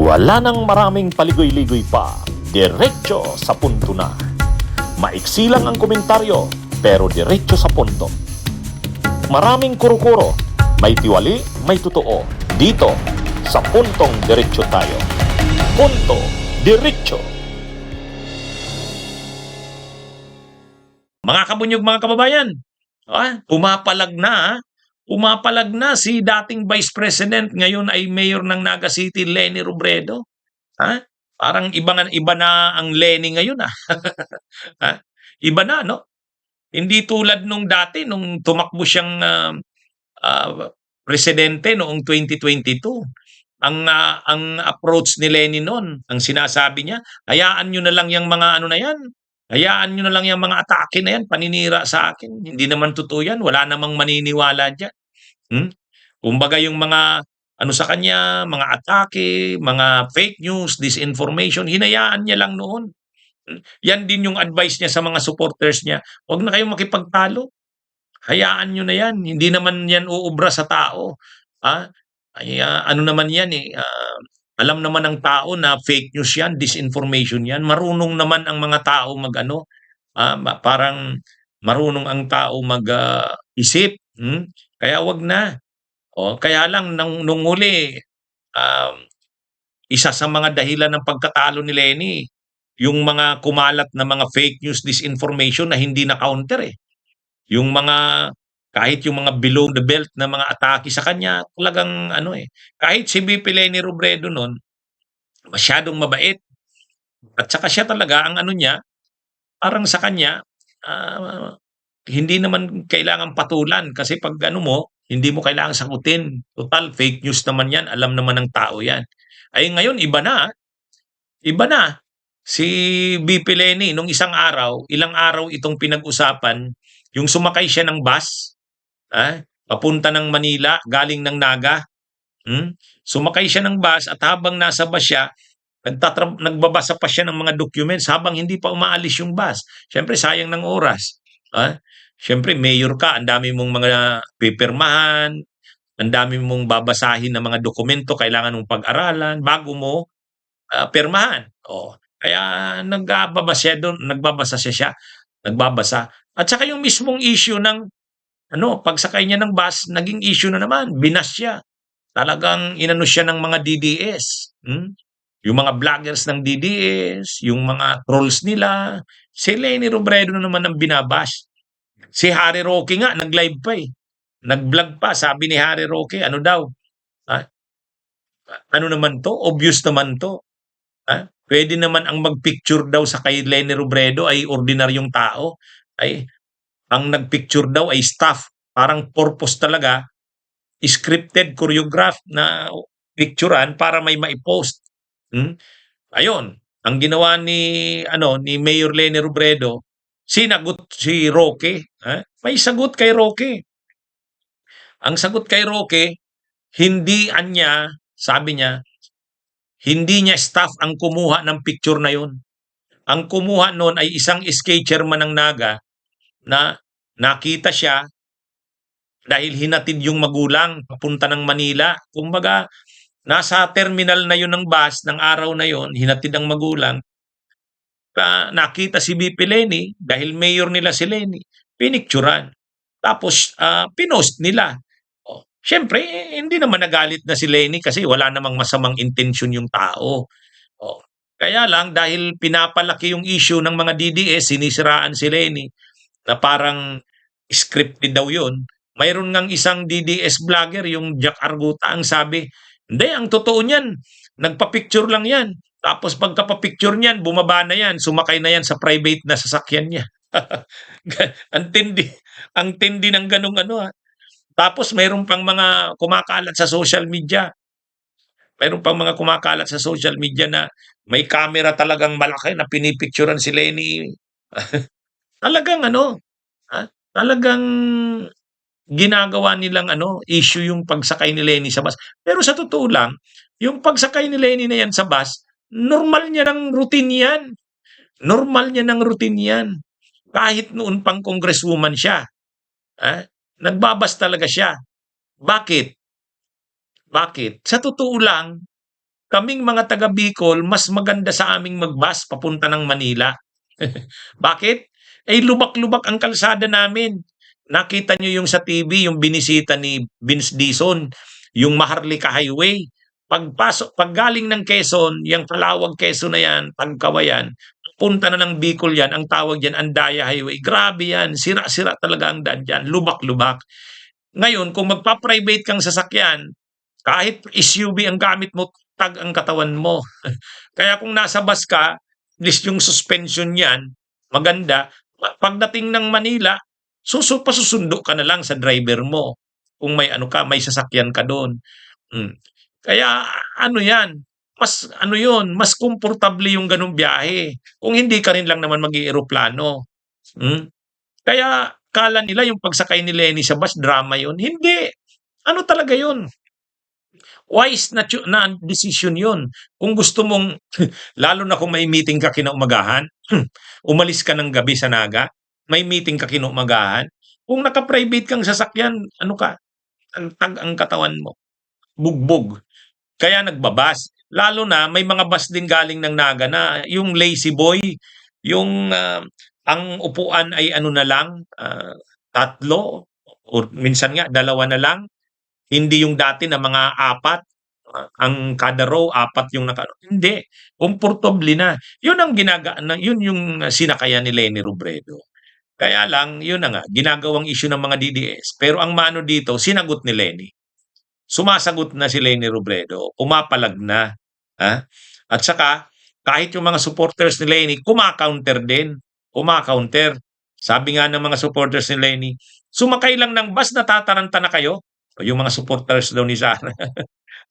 Wala nang maraming paligoy-ligoy pa, diretso sa punto na. Maiksi lang ang komentaryo, pero diretso sa punto. Maraming kuro-kuro, may tiwali, may totoo. Dito, sa puntong diretso tayo. Punto, diretso. Mga kabunyog, mga kababayan, pumapalag na, pumapalag na si dating Vice President, ngayon ay Mayor ng Naga City, Leni Robredo. Parang iba na ang Leni ngayon. Ha? Iba na, no? Hindi tulad nung dati, nung tumakbo siyang presidente noong 2022. Ang approach ni Leni noon, ang sinasabi niya, hayaan nyo na lang yung mga ano na yan. Hayaan nyo na lang yung mga atake na yan, paninira sa akin. Hindi naman totoo yan, wala namang maniniwala dyan. Kumbaga yung mga ano sa kanya, mga atake, mga fake news, disinformation, hinayaan niya lang noon. Yan din yung advice niya sa mga supporters niya. Huwag na kayong makipagtalo. Hayaan nyo na yan. Hindi naman yan uubra sa tao. Ano naman yan alam naman ng tao na fake news yan, disinformation yan. Marunong naman ang mga tao mag-ano, parang marunong ang tao mag-isip. Kaya wag na. Kaya lang nung huli, isa sa mga dahilan ng pagkatalo ni Leni, yung mga kumalat na mga fake news, disinformation na hindi na-counter eh. Yung mga, kahit yung mga below the belt na mga atake sa kanya, talagang ano kahit si VP Leni Robredo nun, masyadong mabait. At saka siya talaga, ang ano niya, parang sa kanya, hindi naman kailangan patulan kasi pag ano mo, hindi mo kailangan sagutin. Total, fake news naman yan, alam naman ng tao yan. Ay ngayon, iba na. Iba na. Si VP Leni, nung isang araw, ilang araw itong pinag-usapan, yung sumakay siya ng bus, papunta ng Manila, galing ng Naga. Sumakay siya ng bus at habang nasa bus siya, nagbabasa pa siya ng mga documents habang hindi pa umaalis yung bus. Siyempre, sayang ng oras. Siyempre, mayor ka, ang dami mong mga pipirmahan, ang dami mong babasahin na mga dokumento, kailangan mong pag-aralan bago mo pirmahan. Kaya nagbabasa siya, nagbabasa. At saka yung mismong issue ng pagsakay niya ng bus, naging issue na naman, binas siya. Talagang inano siya ng mga DDS. Yung mga vloggers ng DDS, yung mga trolls nila, si Leni Robredo na naman ang binabash. Si Harry Roque nga, nag-live pa eh. Nag-vlog pa, sabi ni Harry Roque, ano daw? Ano naman to? Obvious naman to. Pwede naman ang mag-picture daw sa kay Leni Robredo ay ordinaryong tao. Ay, ang nag-picture daw ay staff. Parang purpose talaga, scripted, choreographed na picturean para may maipost. Ayun, ang ginawa ni Mayor Leni Robredo, sinagot si Roque. May sagot kay Roque. Ang sagot kay Roque, sabi niya, hindi niya staff ang kumuha ng picture na yun. Ang kumuha noon ay isang SK chairman ng Naga na nakita siya dahil hinatid yung magulang papunta ng Manila. Kumbaga, nasa terminal na yun ng bus ng araw na yun, hinatid ang magulang. Nakita si VP Leni, dahil mayor nila si Leni, pinicturan. Tapos, pinost nila. Siyempre, hindi naman nagalit na si Leni kasi wala namang masamang intensyon yung tao. Kaya lang, dahil pinapalaki yung issue ng mga DDS, sinisiraan si Leni na parang scripted daw yun. Mayroon ngang isang DDS vlogger, yung Jack Arguta, ang sabi, hindi, ang totoo niyan, nagpa-picture lang yan. Tapos pagka-picture niyan, bumaba na yan, sumakay na yan sa private na sasakyan niya. Ang tindi ng ganung Tapos mayroon pang mga kumakalat sa social media. Mayroon pang mga kumakalat sa social media na may camera talagang malaki na pinipicturean si Leni. Talagang talagang ginagawa nilang issue yung pagsakay ni Leni sa bus. Pero sa totoo lang, yung pagsakay ni Leni na yan sa bus, normal niya ng routine yan. Normal niya ng routine yan. Kahit noon pang congresswoman siya. Nagbabas talaga siya. Bakit? Sa totoo lang, kaming mga taga Bicol, mas maganda sa aming mag-bus papunta ng Manila. Bakit? Eh, lubak-lubak ang kalsada namin. Nakita nyo yung sa TV, yung binisita ni Vince Dizon, yung Maharlika Highway. Pagpasok, pag galing ng Quezon, yung Calawag Quezon na yan, Pagkawayan, punta na ng Bicol yan, ang tawag yan, Andaya Highway. Grabe yan, sira-sira talaga ang daan dyan, lubak-lubak. Ngayon, kung magpa-private kang sasakyan, kahit SUV ang gamit mo, tag ang katawan mo. Kaya kung nasa bus ka, at least yung suspension niyan, maganda. Pagdating ng Manila, pasusundo ka na lang sa driver mo. Kung may ano ka, may sasakyan ka doon. Mm. Kaya ano yan, mas ano yun, mas komportable yung ganung biyahe. Kung hindi ka rin lang naman mag-eroplano. Mm. Kaya kala nila yung pagsakay ni Lenny sa bus, drama yun. Hindi. Ano talaga yun? Wise na decision yun. Kung gusto mong, lalo na kung may meeting ka kinaumagahan, umalis ka ng gabi sa Naga, may meeting ka kinaumagahan, kung naka-private kang sasakyan, ano ka, ang katawan mo, bugbog. Kaya nagbabas. Lalo na may mga bus din galing ng Naga na yung lazy boy, yung ang upuan ay ano na lang, tatlo, o minsan nga dalawa na lang, hindi yung dati na mga apat, ang kada row, apat yung hindi, komportable na. Yun ang yun yung sinakayan ni Lenny Robredo. Kaya lang, yun na nga, ginagawang issue ng mga DDS. Pero ang mano dito, sinagot ni Lenny. Sumasagot na si Lenny Robredo, pumapalag na. Ha? At saka, kahit yung mga supporters ni Lenny, kumakounter din. Kumakounter. Sabi nga ng mga supporters ni Lenny, sumakay lang ng bus, natataranta na kayo. O yung mga supporters daw ni Sara.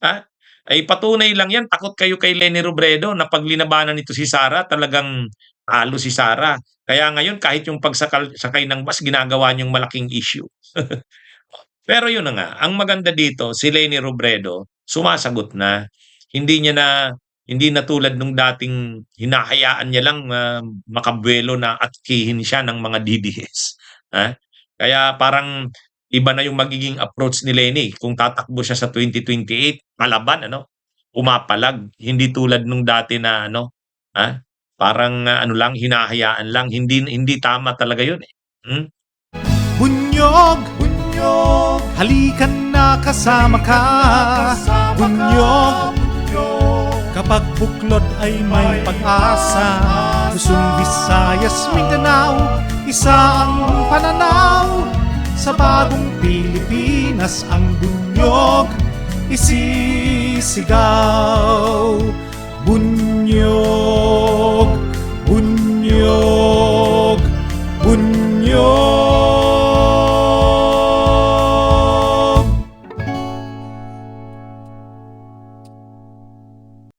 Ha? Ay patunay lang yan, takot kayo kay Lenny Robredo na pag linabanan nito si Sara, talagang talo si Sara. Kaya ngayon, kahit yung pagsakay ng bus, ginagawa niyong malaking issue. Pero yun na nga, ang maganda dito, si Lenny Robredo, sumasagot na. Hindi na tulad nung dating hinahayaan niya lang makabuelo na atkihin siya ng mga DDS. Ha? Kaya parang iba na yung magiging approach ni Lenny. Kung tatakbo siya sa 2028, palaban, ano? Umapalag. Hindi tulad nung dati na, ano? Ha? Parang ano lang, hinahayaan lang. Hindi tama talaga yun eh. Hmm? Bunyog, bunyog, halikan na kasama ka. Bunyog, kapag buklod ay may pag-asa. Luzon, Visayas, Mindanao, isa ang pananaw. Sa bagong Pilipinas ang bunyog isisigaw. Bunyog.